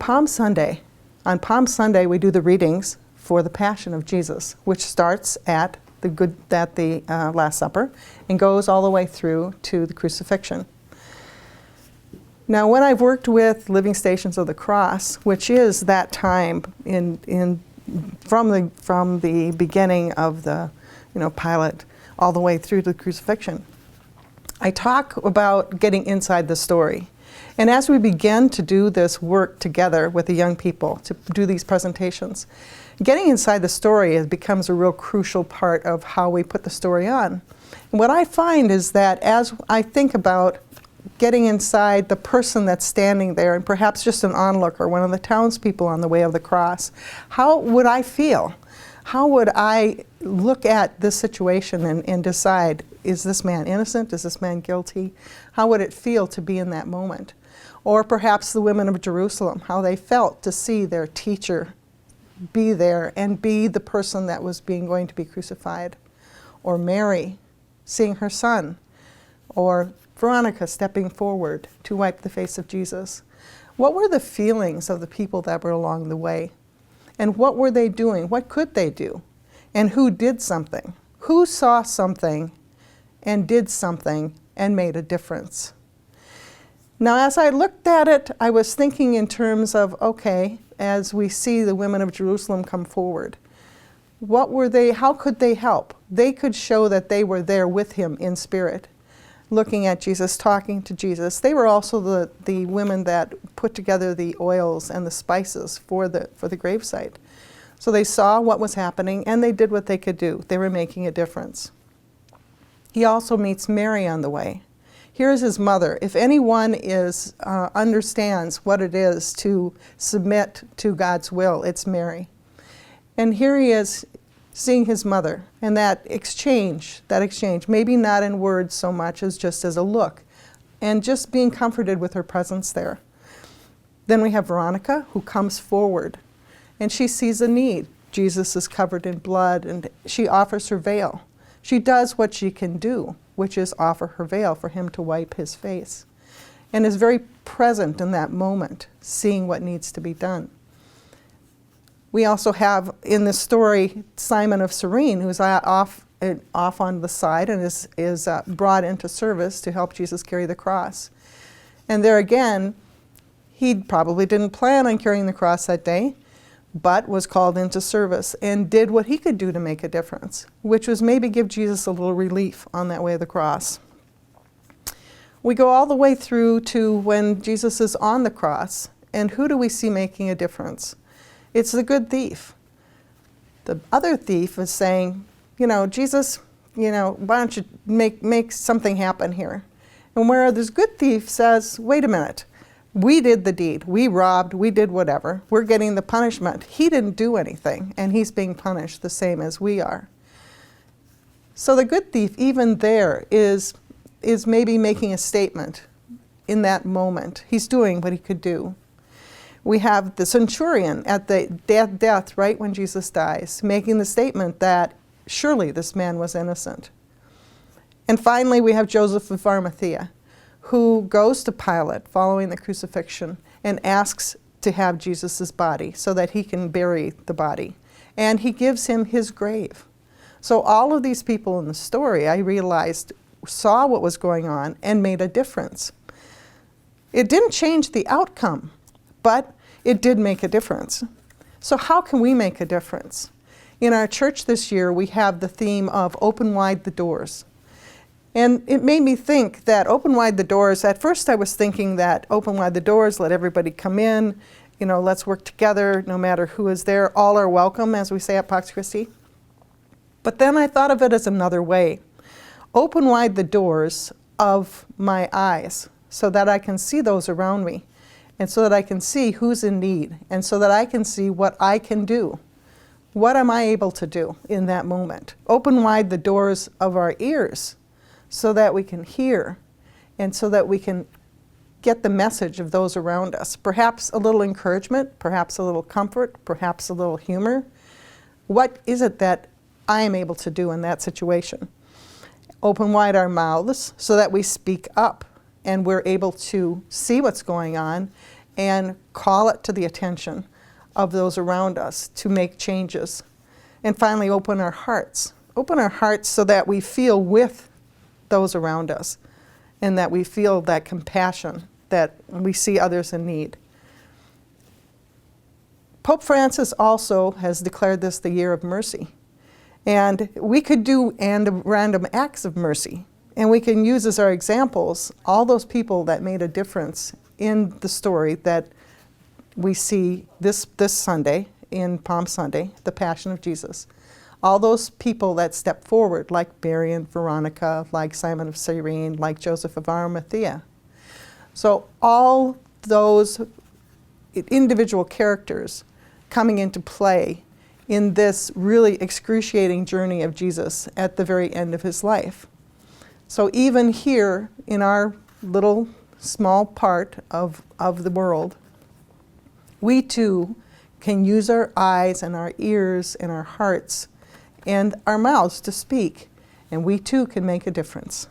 Palm Sunday, we do the readings for the Passion of Jesus, which starts at the Last Supper and goes all the way through to the crucifixion. Now, when I've worked with Living Stations of the Cross, which is that time from the beginning of the Pilate all the way through to the crucifixion, I talk about getting inside the story. And as we begin to do this work together with the young people to do these presentations, getting inside the story becomes a real crucial part of how we put the story on. And what I find is that as I think about getting inside the person that's standing there, and perhaps just an onlooker, one of the townspeople on the way of the cross, how would I feel? How would I look at this situation and decide, is this man innocent? Is this man guilty? How would it feel to be in that moment? Or perhaps the women of Jerusalem, how they felt to see their teacher be there and be the person that was going to be crucified. Or Mary seeing her son. Or Veronica stepping forward to wipe the face of Jesus. What were the feelings of the people that were along the way? And what were they doing? What could they do? And who did something? Who saw something and did something and made a difference? Now, as I looked at it, I was thinking in terms of, okay, as we see the women of Jerusalem come forward, what were they, how could they help? They could show that they were there with him in spirit, looking at Jesus, talking to Jesus. They were also the women that put together the oils and the spices for the gravesite. So they saw what was happening and they did what they could do. They were making a difference. He also meets Mary on the way. Here's his mother. If anyone understands what it is to submit to God's will, it's Mary. And here he is seeing his mother, and that exchange, maybe not in words so much as just as a look, and just being comforted with her presence there. Then we have Veronica, who comes forward, and she sees a need. Jesus is covered in blood, and she offers her veil. She does what she can do, which is offer her veil for him to wipe his face, and is very present in that moment, seeing what needs to be done. We also have in this story Simon of Cyrene, who's off on the side and is brought into service to help Jesus carry the cross. And there again, he probably didn't plan on carrying the cross that day, but was called into service and did what he could do to make a difference, which was maybe give Jesus a little relief on that way of the cross. We go all the way through to when Jesus is on the cross, and who do we see making a difference? It's the good thief. The other thief is saying, Jesus, why don't you make something happen here? And where this good thief says, wait a minute, we did the deed, we robbed, we did whatever, we're getting the punishment. He didn't do anything, and he's being punished the same as we are. So the good thief, even there, is maybe making a statement in that moment. He's doing what he could do. We have the centurion at the death, right when Jesus dies, making the statement that surely this man was innocent. And finally, we have Joseph of Arimathea, who goes to Pilate following the crucifixion and asks to have Jesus' body so that he can bury the body. And he gives him his grave. So all of these people in the story, I realized, saw what was going on and made a difference. It didn't change the outcome, but it did make a difference. So how can we make a difference? In our church this year, we have the theme of Open Wide the Doors. And it made me think that open wide the doors, at first I was thinking that open wide the doors, let everybody come in, let's work together, no matter who is there, all are welcome, as we say at Pax Christi. But then I thought of it as another way. Open wide the doors of my eyes so that I can see those around me, and so that I can see who's in need, and so that I can see what I can do. What am I able to do in that moment? Open wide the doors of our ears so that we can hear, and so that we can get the message of those around us. Perhaps a little encouragement, perhaps a little comfort, perhaps a little humor. What is it that I am able to do in that situation? Open wide our mouths so that we speak up and we're able to see what's going on and call it to the attention of those around us to make changes. And finally, open our hearts. Open our hearts so that we feel with those around us and that we feel that compassion, that we see others in need. Pope Francis also has declared this the year of mercy. And we could do random acts of mercy. And we can use as our examples all those people that made a difference in the story that we see this Sunday, in Palm Sunday, the Passion of Jesus. All those people that stepped forward, like Mary and Veronica, like Simon of Cyrene, like Joseph of Arimathea. So all those individual characters coming into play in this really excruciating journey of Jesus at the very end of his life. So even here in our little small part of the world, we too can use our eyes and our ears and our hearts and our mouths to speak, and we too can make a difference.